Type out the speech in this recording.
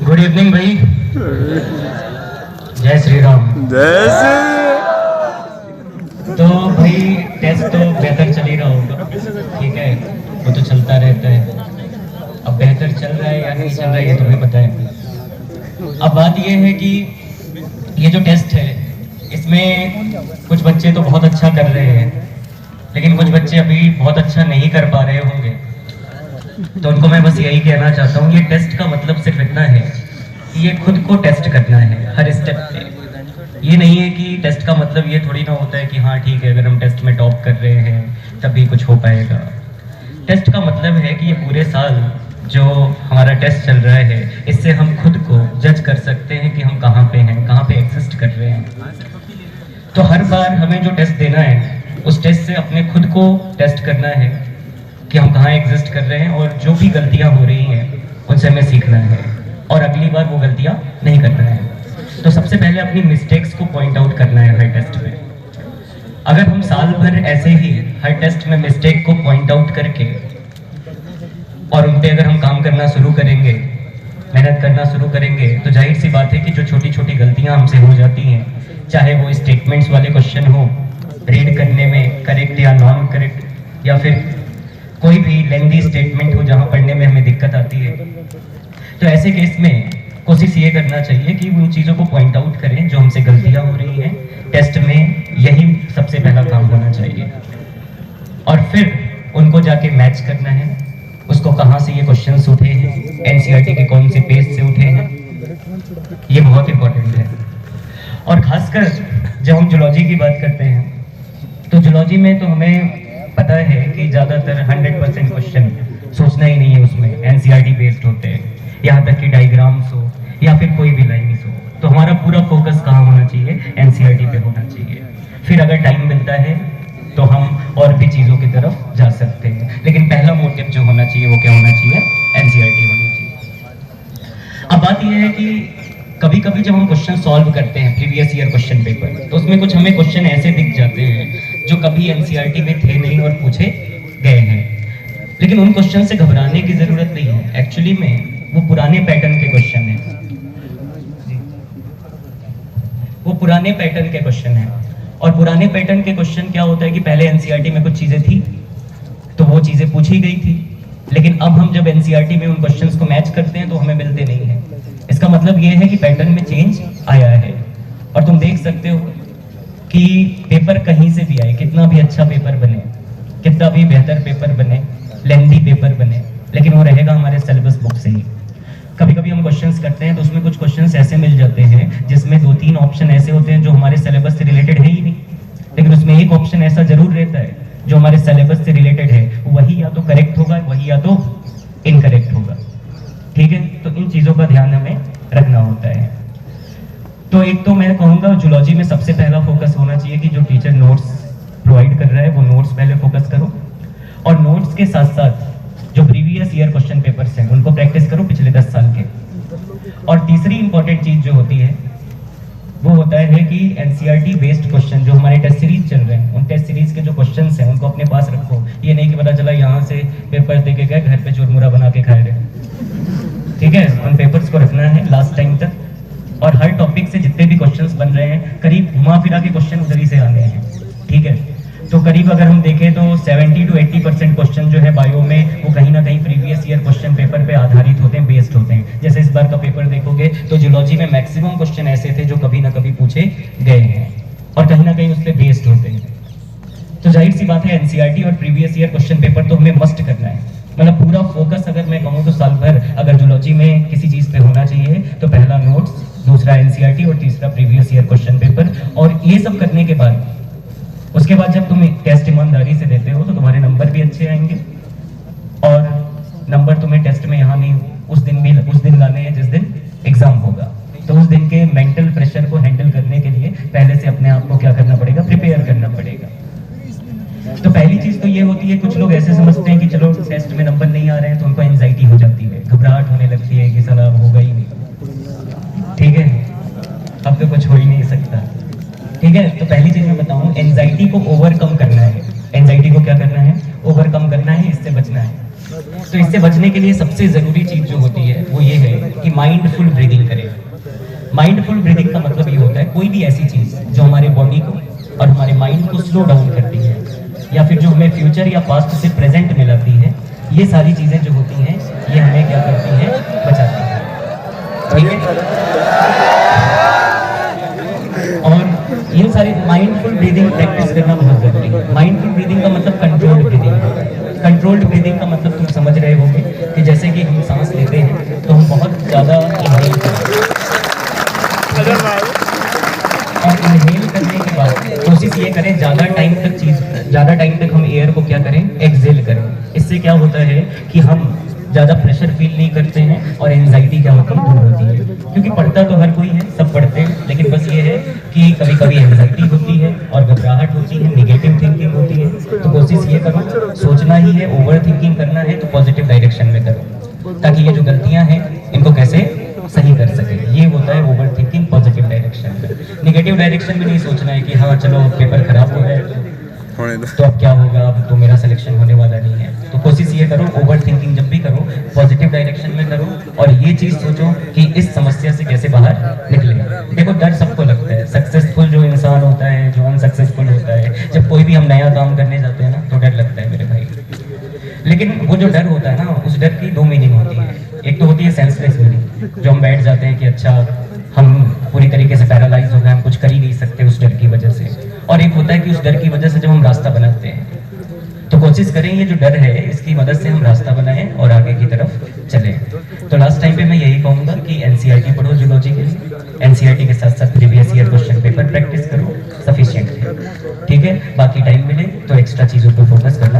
Good evening भाई। जय श्री राम। जय श्री। तो भाई टेस्ट तो बेहतर चल ही रहा होगा, ठीक है, वो तो चलता रहता है। अब बेहतर चल रहा है या नहीं चल रहा है ये तुम्हें पता है। अब बात ये है कि ये जो टेस्ट है इसमें कुछ बच्चे तो बहुत अच्छा कर रहे हैं, लेकिन कुछ बच्चे अभी बहुत अच्छा नहीं कर पा रहे होंगे। तो उनको मैं बस यही कहना चाहता हूँ, ये टेस्ट का मतलब सिर्फ इतना है कि ये खुद को टेस्ट करना है हर स्टेप पे। ये नहीं है कि टेस्ट का मतलब ये थोड़ी ना होता है कि हाँ ठीक है, अगर हम टेस्ट में टॉप कर रहे हैं तभी कुछ हो पाएगा। टेस्ट का मतलब है कि ये पूरे साल जो हमारा टेस्ट चल रहा है इससे हम खुद को जज कर सकते हैं कि हम कहाँ पे हैं, कहाँ पे एग्जिस्ट कर रहे हैं। तो हर बार हमें जो टेस्ट देना है उस टेस्ट से अपने खुद को टेस्ट करना है कि हम कहाँ एग्जिस्ट कर रहे हैं, और जो भी गलतियाँ हो रही हैं उनसे हमें सीखना है और अगली बार वो गलतियाँ नहीं करना है। तो सबसे पहले अपनी मिस्टेक्स को पॉइंट आउट करना है हर टेस्ट में। अगर हम साल भर ऐसे ही हर टेस्ट में मिस्टेक को पॉइंट आउट करके और उन पे अगर हम काम करना शुरू करेंगे, मेहनत करना शुरू करेंगे, तो जाहिर सी बात है कि जो छोटी छोटी गलतियां हमसे हो जाती हैं, चाहे वो स्टेटमेंट्स वाले क्वेश्चन हो, रीड करने में करेक्ट या नॉन करेक्ट, या फिर कोई भी लेंदी स्टेटमेंट हो जहां पढ़ने में हमें दिक्कत आती है, तो ऐसे केस में कोशिश ये करना चाहिए कि उन चीज़ों को पॉइंट आउट करें जो हमसे गलतियां हो रही हैं टेस्ट में। यही सबसे पहला काम होना चाहिए, और फिर उनको जाके मैच करना है, उसको कहाँ से ये क्वेश्चंस उठे हैं, एनसीईआरटी के कौन से पेज से उठे हैं, ये बहुत इंपॉर्टेंट है। और खासकर जब हम जूलॉजी की बात करते हैं तो जूलॉजी में तो हमें पता है कि ज़्यादातर 100% क्वेश्चन सोचना ही नहीं है, उसमें एनसीईआरटी बेस्ड होते हैं, यहाँ तक कि डायग्राम्स हो या फिर कोई भी लाइन्स हो। तो हमारा पूरा फोकस कहाँ होना चाहिए, एनसीईआरटी पे होना चाहिए। फिर अगर टाइम मिलता है तो हम और भी चीज़ों की तरफ जा सकते हैं, लेकिन पहला मोटिव जो होना चाहिए वो क्या होना चाहिए, एनसीईआरटी होनी चाहिए। अब बात यह है कि कभी कभी जब हम क्वेश्चन सॉल्व करते हैं प्रीवियस ईयर क्वेश्चन पेपर, तो उसमें कुछ हमें क्वेश्चन ऐसे दिख जाते हैं जो कभी एनसीईआरटी में थे नहीं और पूछे गए हैं। लेकिन उन क्वेश्चन से घबराने की जरूरत नहीं है, एक्चुअली में वो पुराने पैटर्न के क्वेश्चन हैं, वो पुराने पैटर्न के क्वेश्चन हैं। और पुराने पैटर्न के क्वेश्चन क्या होता है कि पहले एनसीईआरटी में कुछ चीजें थी तो वो चीजें पूछी गई थी, लेकिन अब हम जब एनसीईआरटी में उन क्वेश्चंस को मैच करते हैं तो हमें मिलते नहीं है। इसका मतलब ये है कि पैटर्न में चेंज आया है। और तुम देख सकते हो कि पेपर कहीं से भी आए, कितना भी अच्छा पेपर बने, कितना भी बेहतर पेपर बने, लेंथी पेपर बने, लेकिन वो रहेगा हमारे सिलेबस बुक से ही। कभी कभी हम क्वेश्चंस करते हैं तो उसमें कुछ क्वेश्चंस ऐसे मिल जाते हैं जिसमें 2-3 ऑप्शन ऐसे होते हैं जो हमारे सिलेबस से रिलेटेड है ही नहीं, लेकिन उसमें एक ऑप्शन ऐसा जरूर रहता है जो हमारे सिलेबस से रिलेटेड है, वही या तो करेक्ट होगा, वही या तो इनकरेक्ट होगा। ठीक है, तो इन चीज़ों का ध्यान हमें रखना होता है। तो एक तो मैं कहूँगा जूलॉजी में सबसे पहला फोकस होना चाहिए कि जो टीचर नोट्स प्रोवाइड कर रहा है वो नोट्स पहले फोकस करो, और नोट्स के साथ साथ जो प्रीवियस ईयर क्वेश्चन पेपर्स हैं उनको प्रैक्टिस करो पिछले 10 साल के। और तीसरी इंपॉर्टेंट चीज जो होती है वो होता है कि एनसीईआरटी बेस्ड क्वेश्चन जो हमारे टेस्ट सीरीज चल रहे हैं, उन टेस्ट सीरीज के जो क्वेश्चंस हैं उनको अपने पास रखो। ये नहीं कि पता चला यहाँ से पेपर दे के गए, घर पे चुरमुरा बना के खाए रहे। ठीक है, उन पेपर्स को रखना है लास्ट टाइम तक, और हर टॉपिक से जितने भी क्वेश्चंस बन रहे हैं करीब घुमा फिरा के क्वेश्चन उधर ही से आने हैं। ठीक है, तो करीब अगर हम देखें तो 70 to 80% क्वेश्चन जो है बायो में वो कहीं ना कहीं प्रीवियस ईयर क्वेश्चन पेपर पे आधारित होते हैं, बेस्ड होते हैं। जैसे इस बार का पेपर देखोगे तो जूलॉजी में मैक्सिमम क्वेश्चन ऐसे थे जो कभी ना कभी पूछे गए हैं और कहीं ना कहीं उस पर बेस्ड होते हैं। तो जाहिर सी बात है एनसीईआरटी और प्रीवियस ईयर क्वेश्चन पेपर तो हमें मस्ट करना है। मतलब पूरा फोकस अगर मैं कहूँ तो साल भर अगर जूलॉजी में किसी चीज़ पे होना चाहिए तो पहला नोट्स, दूसरा एनसीईआरटी और तीसरा प्रीवियस ईयर क्वेश्चन पेपर। और ये सब करने के बाद उसके बाद जब तुम टेस्ट ईमानदारी से देते हो तो तुम्हारे नंबर भी अच्छे आएंगे, और नंबर तुम्हें टेस्ट में यहाँ नहीं, उस दिन लाने हैं जिस दिन एग्जाम होगा। तो उस दिन के मेंटल प्रेशर को हैंडल करने के लिए पहले से अपने आप को क्या करना पड़ेगा, प्रिपेयर करना पड़ेगा। तो पहली चीज तो ये होती है, कुछ लोग ऐसे समझते हैं कि चलो टेस्ट में नंबर नहीं आ रहे हैं तो उनको एंजाइटी हो जाती है, घबराहट होने लगती है कि साला होगा ही नहीं। ठीक है, अब तो कुछ हो ही नहीं सकता। ठीक है, तो पहली चीज मैं बताऊं, एंजाइटी को ओवरकम करना है। एंजाइटी को क्या करना है, ओवरकम करना है, इससे बचना है। तो इससे बचने के लिए सबसे जरूरी चीज जो होती है वो ये है कि माइंडफुल ब्रीदिंग करें। माइंडफुल ब्रीदिंग का मतलब ये होता है कोई भी ऐसी चीज़ जो हमारे बॉडी को और हमारे माइंड को स्लो डाउन करती है, या फिर जो हमें फ्यूचर या पास्ट से प्रेजेंट में लाती है, ये सारी चीज़ें जो होती हैं ये हमें क्या करती हैं, बचाती हैं। ठीक है। और इन सारी माइंडफुल ब्रीदिंग प्रैक्टिस करना बहुत जरूरी है। माइंडफुल ब्रीदिंग का मतलब कंट्रोल्ड ब्रीदिंग है। कंट्रोल्ड ब्रीदिंग का मतलब तुम समझ रहे होगे कि जैसे कि हम सांस लेते हैं तो हम बहुत ज़्यादा इनहेल करते हैं, और इनहेल करने के बाद कोशिश ये करें ज़्यादा टाइम तक हम एयर को क्या करें, एक्सहेल करें। इससे क्या होता है कि हम ज़्यादा प्रेशर फील नहीं करते हैं और एंजाइटी क्या होती है, दूर होती है। क्योंकि पढ़ता तो हर कोई है, सब पढ़ते हैं, लेकिन बस ये है कि कभी कभी एंजाइटी होती है और घबराहट होती है, निगेटिव थिंकिंग होती है। तो कोशिश ये करो, सोचना ही है, ओवर थिंकिंग करना है तो पॉजिटिव डायरेक्शन में करो, ताकि ये जो गलतियां हैं इनको कैसे सही कर सके। ये होता है ओवर थिंकिंग पॉजिटिव डायरेक्शन में। निगेटिव डायरेक्शन में नहीं सोचना है कि हाँ चलो पेपर खराब हो गया तो अब क्या होगा, अब तो मेरा सिलेक्शन होने वाला नहीं है। तो कोशिश ये करो, ओवर थिंकिंग जब भी करो पॉजिटिव डायरेक्शन में करो, और ये चीज़ सोचो कि इस समस्या से कैसे बाहर निकले। देखो डर सबको लगता है, सक्सेसफुल जो इंसान होता है, जो अनसक्सेसफुल होता है, जब कोई भी हम नया काम करने जाते हैं ना तो डर लगता है मेरे भाई। लेकिन वो जो डर होता है ना, उस डर की दो मीनिंग होती है। एक तो होती है सेंसलेस मीनिंग, जो हम बैठ जाते हैं कि अच्छा हम पूरी तरीके से पैरालाइज हो गए, हम कुछ कर ही नहीं सकते उस डर की वजह से। और एक होता है कि उस डर की वजह से जब हम रास्ता बनाते हैं, तो कोशिश करें ये जो डर है इसकी मदद से हम रास्ता बनाएं और आगे की तरफ चलें। तो लास्ट टाइम पे मैं यही कहूँगा कि एनसीईआरटी पढ़ो जूलॉजी के लिए, एनसीईआरटी के साथ साथ previous year question paper practice करो सफिशिएंट है। ठीक है, बाकी टाइम मिले तो एक्स्ट्रा चीज़ों पर फोकस करना